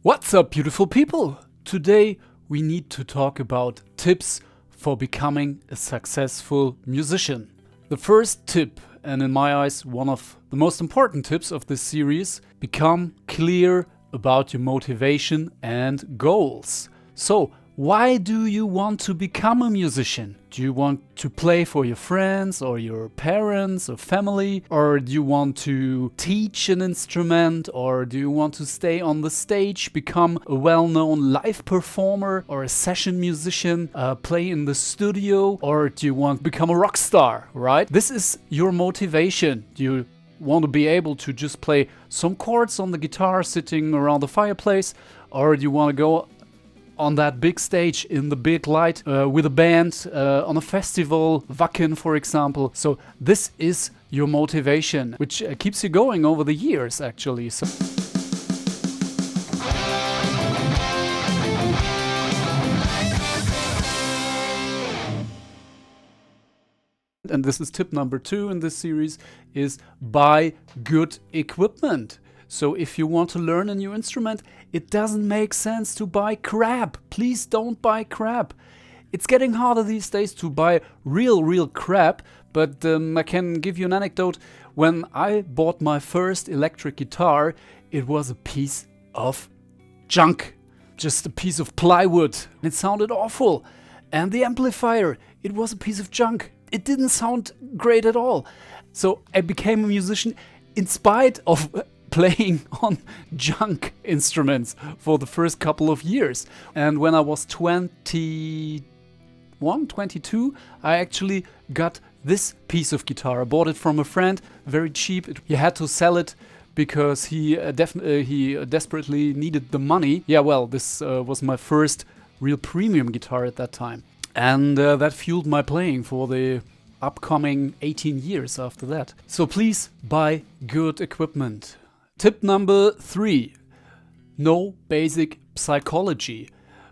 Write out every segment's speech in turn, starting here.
What's up, beautiful people? Today we need to talk about tips for becoming a successful musician. The first tip, and in my eyes one of the most important tips of this series, become clear about your motivation and goals. So, why do you want to become a musician? Do you want to play for your friends or your parents or family? Or do you want to teach an instrument? Or do you want to stay on the stage, become a well-known live performer or a session musician, play in the studio? Or do you want to become a rock star, right? This is your motivation. Do you want to be able to just play some chords on the guitar sitting around the fireplace? Or do you want to go on that big stage in the big light with a band on a festival, Wacken for example? So this is your motivation, which keeps you going over the years actually. And this is tip number 2 in this series, is buy good equipment. So if you want to learn a new instrument, it doesn't make sense to buy crap. Please don't buy crap. It's getting harder these days to buy real crap, but I can give you an anecdote. When I bought my first electric guitar, it was a piece of junk. Just a piece of plywood. It sounded awful. And the amplifier, it was a piece of junk. It didn't sound great at all. So I became a musician in spite of playing on junk instruments for the first couple of years. And when I was 22, I actually got this piece of guitar. I bought it from a friend, very cheap. He had to sell it because he desperately needed the money. Yeah, well, this was my first real premium guitar at that time. And that fueled my playing for the upcoming 18 years after that. So please buy good equipment. Tip number 3, know basic psychology.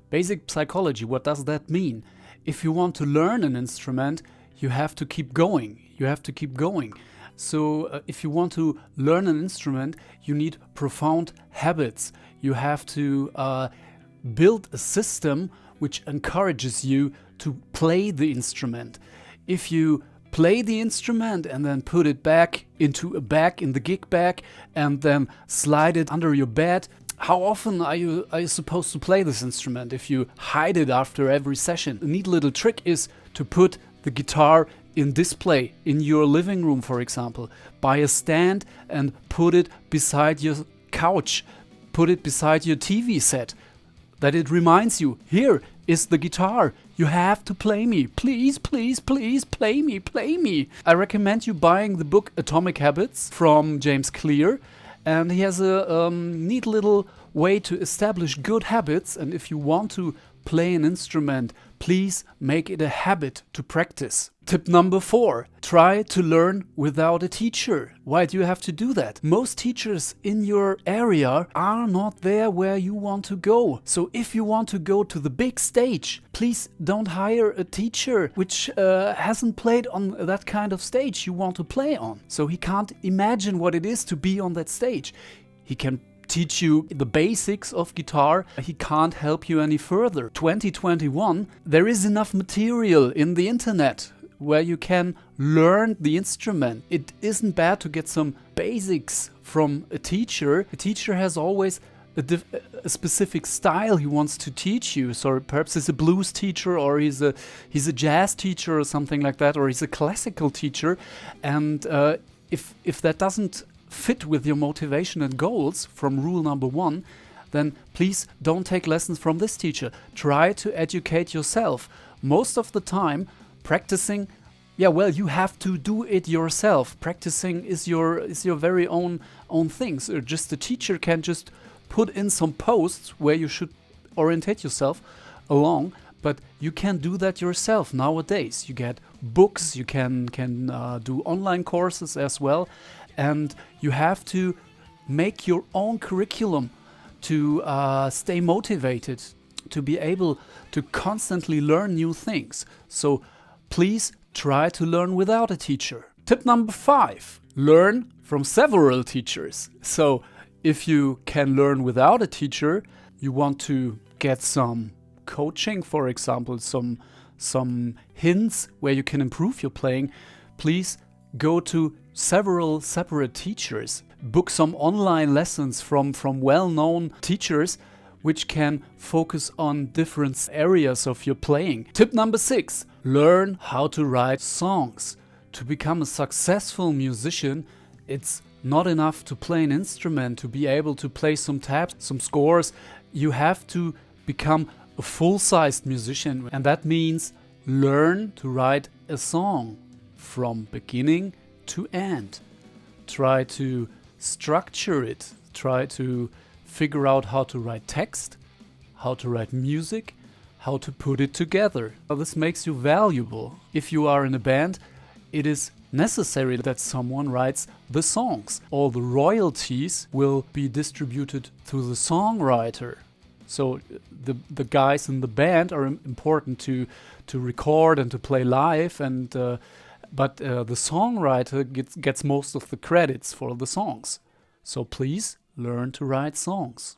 Basic psychology, what does that mean? If you want to learn an instrument, you have to keep going. So if you want to learn an instrument, you need profound habits. You have to build a system which encourages you to play the instrument. If you play the instrument and then put it back into a bag, in the gig bag, and then slide it under your bed, how often are you supposed to play this instrument if you hide it after every session? A neat little trick is to put the guitar in display in your living room, for example. Buy a stand and put it beside your couch. Put it beside your TV set. That it reminds you, here is the guitar. You have to play me. Please, please, please play me. I recommend you buying the book Atomic Habits from James Clear. And he has a neat little way to establish good habits. And if you want to play an instrument, please make it a habit to practice. Tip number 4, try to learn without a teacher. Why do you have to do that? Most teachers in your area are not there where you want to go. So if you want to go to the big stage, please don't hire a teacher which hasn't played on that kind of stage you want to play on. So he can't imagine what it is to be on that stage. He can teach you the basics of guitar. He can't help you any further. 2021, there is enough material in the internet where you can learn the instrument. It isn't bad to get some basics from a teacher. A teacher has always a specific style he wants to teach you. So perhaps he's a blues teacher, or he's a jazz teacher or something like that, or he's a classical teacher. And if that doesn't fit with your motivation and goals from rule number 1, then please don't take lessons from this teacher. Try to educate yourself. Most of the time, practicing, you have to do it yourself. Practicing is your very own thing. So just the teacher can just put in some posts where you should orientate yourself along, but you can do that yourself nowadays. You get books, you can do online courses as well. And you have to make your own curriculum to stay motivated, to be able to constantly learn new things. So please try to learn without a teacher. Tip number 5, learn from several teachers. So If you can learn without a teacher, you want to get some coaching, for example, some hints where you can improve your playing, please go to several separate teachers. Book some online lessons from well-known teachers which can focus on different areas of your playing. Tip number 6, learn how to write songs. To become a successful musician, it's not enough to play an instrument, to be able to play some tabs, some scores. You have to become a full-sized musician, and that means learn to write a song from beginning to end. Try to structure it. Try to figure out how to write text, how to write music, how to put it together. Well, this makes you valuable. If you are in a band, it is necessary that someone writes the songs. All the royalties will be distributed to the songwriter. So the guys in the band are important to record and to play live, and but the songwriter gets most of the credits for the songs. So please learn to write songs.